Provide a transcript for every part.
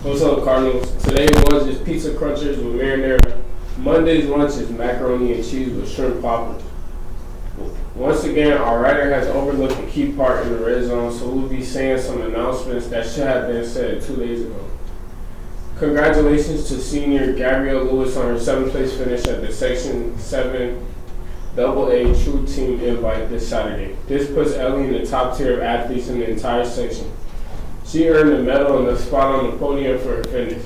What's up, Cardinals? Today's lunch is pizza crunchers with marinara. Monday's lunch is macaroni and cheese with shrimp poppers. Once again, our writer has overlooked a key part in the red zone, so we'll be saying some announcements that should have been said 2 days ago. Congratulations to senior Gabrielle Lewis on her 7th place finish at the Section 7 AA True Team Invite this Saturday. This puts Ellie in the top tier of athletes in the entire section. She earned a medal and a spot on the podium for her finish.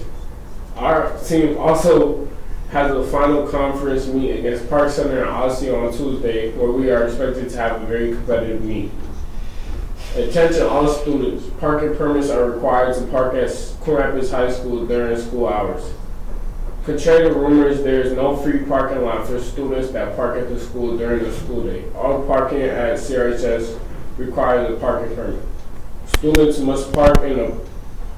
Our team also has a final conference meet against Park Center and Odyssey on Tuesday, where we are expected to have a very competitive meet. Attention all students, parking permits are required to park at Coon Rapids High School during school hours. Contrary to rumors, there is no free parking lot for students that park at the school during the school day. All parking at CRHS requires a parking permit. Students must park in a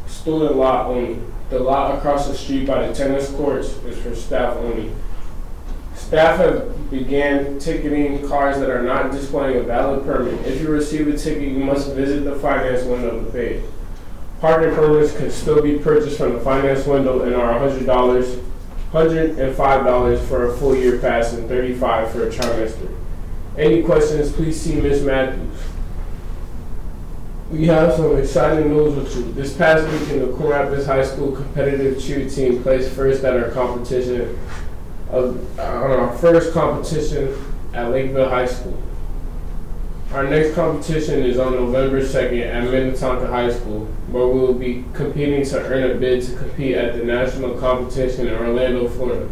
student lot only. The lot across the street by the tennis courts is for staff only. Staff have began ticketing cars that are not displaying a valid permit. If you receive a ticket, you must visit the finance window to pay. Parking permits can still be purchased from the finance window and are $100, $105 for a full year pass and $35 for a trimester. Any questions, please see Ms. Matthews. We have some exciting news with you. This past weekend, the Coon Rapids High School competitive cheer team placed first at our competition on our first competition at Lakeville High School. Our next competition is on November 2nd at Minnetonka High School, where we will be competing to earn a bid to compete at the national competition in Orlando, Florida.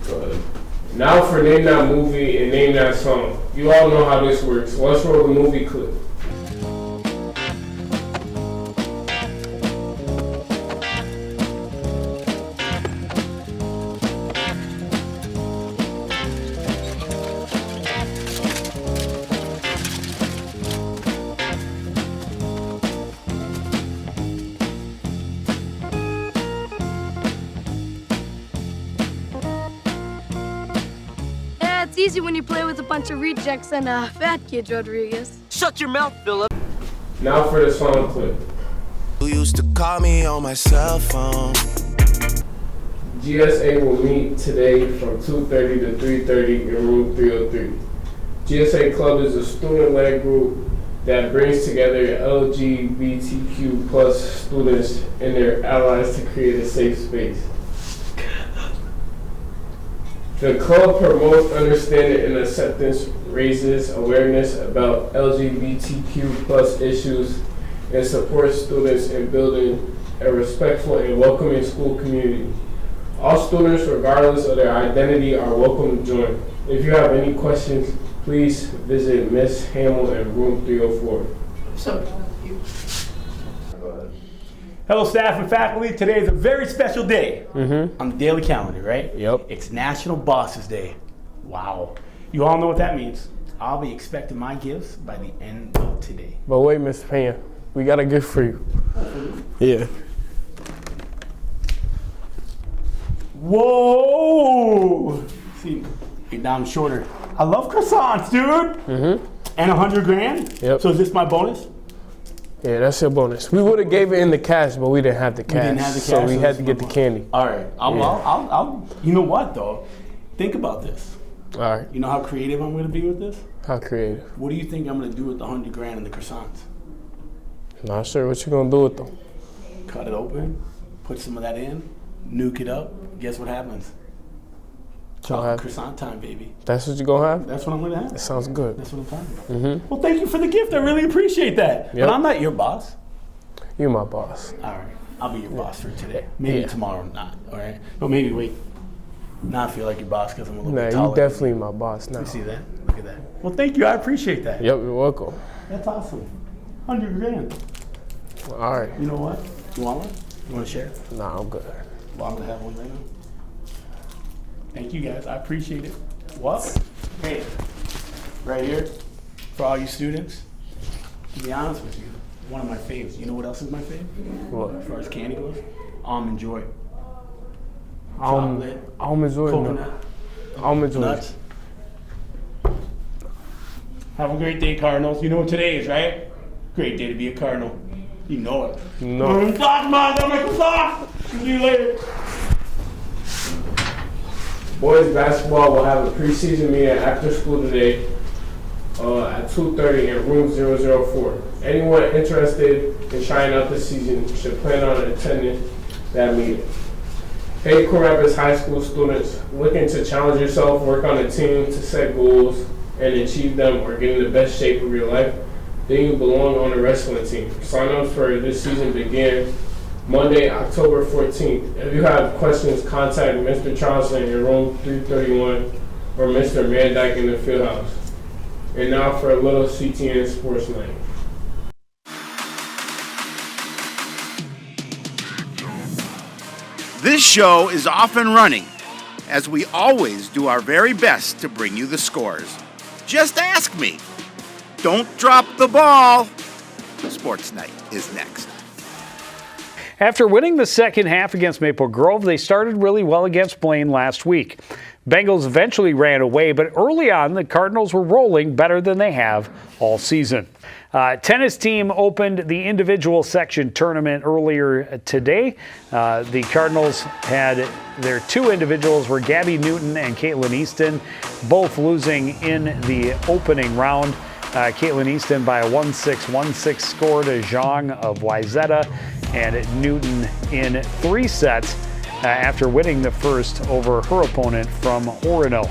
Go ahead. Now for Name That Movie and Name That Song. You all know how this works. Let's roll the movie clip. It's easy when you play with a bunch of rejects and fat kids, Rodriguez. Shut your mouth, Philip. Now for the song clip. You used to call me on my cell phone. GSA will meet today from 2:30 to 3:30 in room 303. GSA Club is a student-led group that brings together LGBTQ plus students and their allies to create a safe space. The club promotes understanding and acceptance, raises awareness about LGBTQ plus issues, and supports students in building a respectful and welcoming school community. All students, regardless of their identity, are welcome to join. If you have any questions, please visit Ms. Hamill in room 304. Hello, staff and faculty. Today is a very special day on the daily calendar, right? Yep. It's National Bosses Day. Wow. You all know what that means. I'll be expecting my gifts by the end of today. But wait, Ms. Pena, we got a gift for you. Yeah. Whoa! See, now I'm shorter. I love croissants, dude. And $100,000. Yep. So is this my bonus? Yeah, that's your bonus. We would have gave it in the cash, but we didn't have the cash. Didn't have the cash, so we so had this to is get my the candy. All right. I'll. You know what though? Think about this. All right. You know how creative I'm going to be with this? How creative. What do you think I'm going to do with the $100,000 and the croissants? Not sure what you're going to do with them. Cut it open, put some of that in, nuke it up. Guess what happens? Chocolate croissant time, baby. That's what you're going to have? That's what I'm going to have. That sounds good. That's what I'm talking about. Well, thank you for the gift. I really appreciate that. Yep. But I'm not your boss. You're my boss. All right. I'll be your boss for today. Maybe tomorrow not. All right. No, maybe wait. Now I feel like your boss because I'm a little bit taller. You definitely my boss now. You see that? Look at that. Well, thank you. I appreciate that. Yep, you're welcome. That's awesome. $100,000. All right. You know what? You want one? You want to share? Nah, I'm good. Well, I'm going to have one right now. Thank you, guys. I appreciate it. What? Hey, right here, for all you students, to be honest with you, one of my faves. You know what else is my fave? What? As far as candy goes? Almond Joy. Almond Joy. Coconut. Almond Joy. Nuts. Have a great day, Cardinals. You know what today is, right? Great day to be a Cardinal. You know it. No. Stop, man. Don't make us stop. See you later. Boys basketball will have a preseason meeting after school today at 2:30 in room 004. Anyone interested in trying out this season should plan on attending that meeting. Hey, Coon Rapids High School students looking to challenge yourself, work on a team to set goals and achieve them, or get in the best shape of your life, then you belong on a wrestling team. Sign-ups for this season begin Monday, October 14th. If you have questions, contact Mr. Charleston in room 331 or Mr. Mandyke in the field house. And now for a little CTN Sports Night. This show is off and running, as we always do our very best to bring you the scores. Just ask me. Don't drop the ball. Sports Night is next. After winning the second half against Maple Grove, they started really well against Blaine last week. Bengals eventually ran away, but early on, the Cardinals were rolling better than they have all season. Tennis team opened the individual section tournament earlier today. The Cardinals had their two individuals were Gabby Newton and Caitlin Easton, both losing in the opening round. Caitlin Easton by a 1-6, 1-6 score to Zhang of Wayzata, and Newton in 3 sets after winning the first over her opponent from Orono.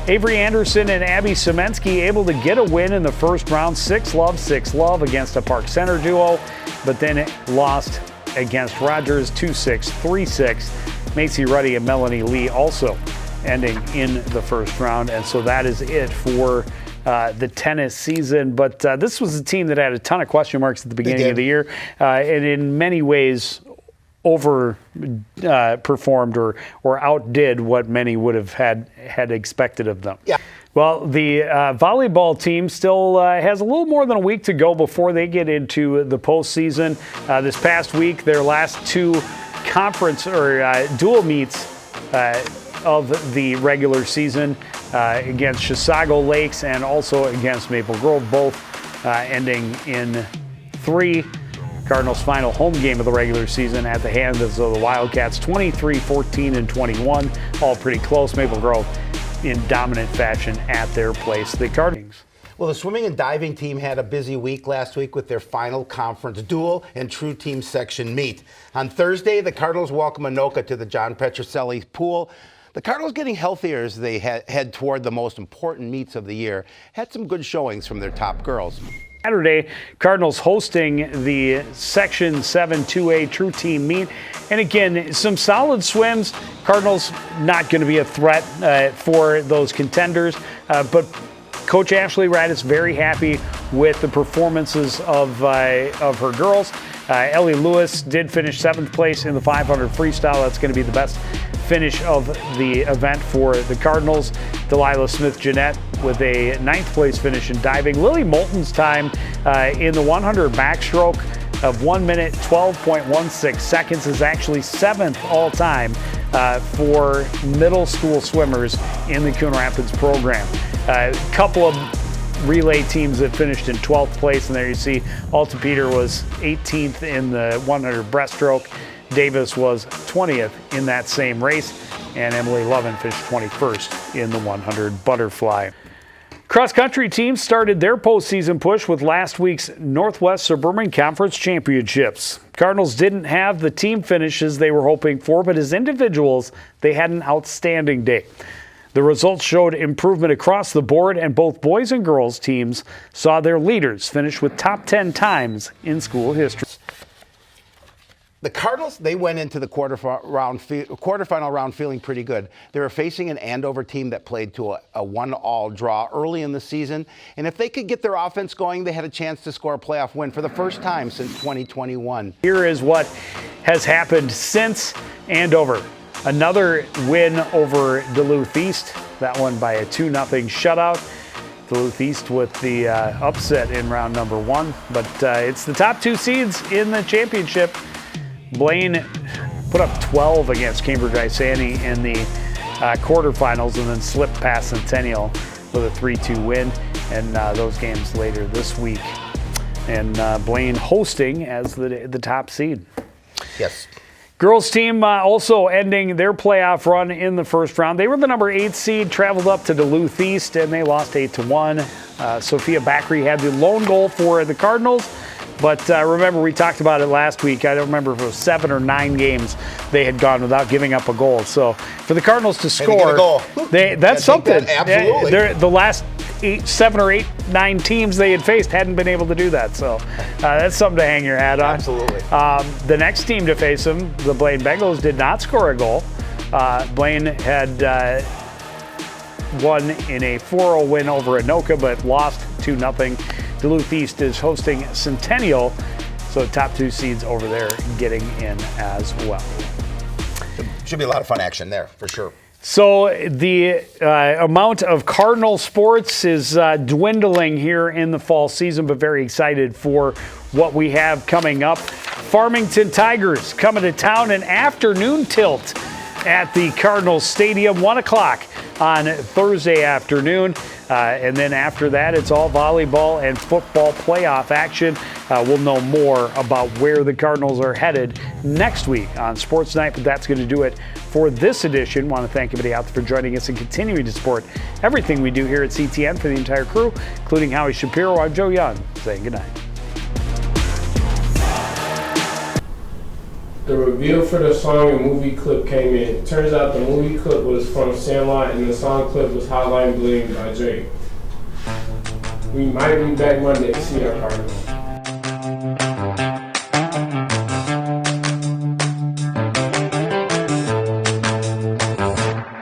Avery Anderson and Abby Semensky able to get a win in the first round, 6-love against a Park Center duo, but then it lost against Rogers 2-6, 3-6. Macy Ruddy and Melanie Lee also ending in the first round, and so that is it for the tennis season. But this was a team that had a ton of question marks at the beginning of the year, and in many ways performed or outdid what many would have had expected of them. Yeah. Well, the volleyball team still has a little more than a week to go before they get into the postseason. This past week, their last two conference or dual meets of the regular season against Chisago Lakes and also against Maple Grove, both ending in 3. Cardinals' final home game of the regular season at the hands of the Wildcats, 23, 14, and 21, all pretty close. Maple Grove in dominant fashion at their place. The Cardinals. Well, the swimming and diving team had a busy week last week with their final conference dual and true team section meet. On Thursday, the Cardinals welcome Anoka to the John Petrocelli pool. The Cardinals getting healthier as they head toward the most important meets of the year. Had some good showings from their top girls. Saturday, Cardinals hosting the Section 7 2A True Team meet. And again, some solid swims. Cardinals not going to be a threat for those contenders. But Coach Ashley Radis very happy with the performances of her girls. Ellie Lewis did finish 7th place in the 500 freestyle. That's going to be the best finish of the event for the Cardinals. Delilah Smith-Jeanette with a 9th place finish in diving. Lily Moulton's time in the 100 backstroke of 1 minute 12.16 seconds is actually 7th all time for middle school swimmers in the Coon Rapids program. A couple of relay teams that finished in 12th place, and there you see Alta Peter was 18th in the 100 breaststroke. Davis was 20th in that same race, and Emily Lovin finished 21st in the 100 butterfly. Cross-country teams started their postseason push with last week's Northwest Suburban Conference Championships. Cardinals didn't have the team finishes they were hoping for, but as individuals, they had an outstanding day. The results showed improvement across the board, and both boys and girls teams saw their leaders finish with top 10 times in school history. The Cardinals, they went into the quarterfinal round feeling pretty good. They were facing an Andover team that played to a 1-all draw early in the season. And if they could get their offense going, they had a chance to score a playoff win for the first time since 2021. Here is what has happened since Andover. Another win over Duluth East, that one by a 2-0 shutout. Duluth East with the upset in round number 1. But it's the top 2 seeds in the championship. Blaine put up 12 against Cambridge Isani in the quarterfinals and then slipped past Centennial with a 3-2 win. And those games later this week. and Blaine hosting as the top seed. Yes. Girls team also ending their playoff run in the first round. They were the number 8 seed, traveled up to Duluth East, and they lost 8-1. Sophia Backery had the lone goal for the Cardinals. But remember, we talked about it last week. I don't remember if it was 7 or 9 games they had gone without giving up a goal. So for the Cardinals to score, that's something. Absolutely. The last 7 or 8, 9 teams they had faced hadn't been able to do that. So that's something to hang your hat on. Absolutely. The next team to face them, the Blaine Bengals, did not score a goal. Blaine had won in a 4-0 win over Anoka, but lost 2-0. Duluth East is hosting Centennial, so top 2 seeds over there getting in as well. Should be a lot of fun action there, for sure. So the amount of Cardinal sports is dwindling here in the fall season, but very excited for what we have coming up. Farmington Tigers coming to town, an afternoon tilt at the Cardinals Stadium, 1 o'clock on Thursday afternoon. And then after that, it's all volleyball and football playoff action. We'll know more about where the Cardinals are headed next week on Sports Night, but that's going to do it for this edition. Want to thank everybody out there for joining us and continuing to support everything we do here at CTN. For the entire crew, including Howie Shapiro, I'm Joe Young, saying goodnight. The reveal for the song and movie clip came in. Turns out the movie clip was from Sandlot and the song clip was Hotline Bling by Drake. We might be back Monday to see our Cardinals.